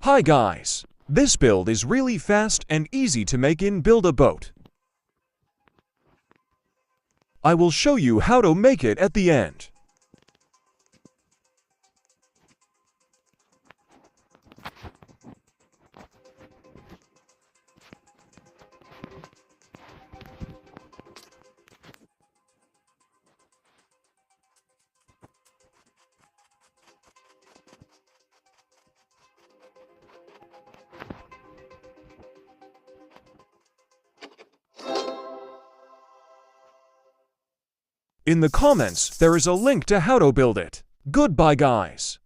Hi guys! This build is really fast and easy to make in Build a Boat. I will show you how to make it at the end. In the comments, there is a link to how to build it. Goodbye guys!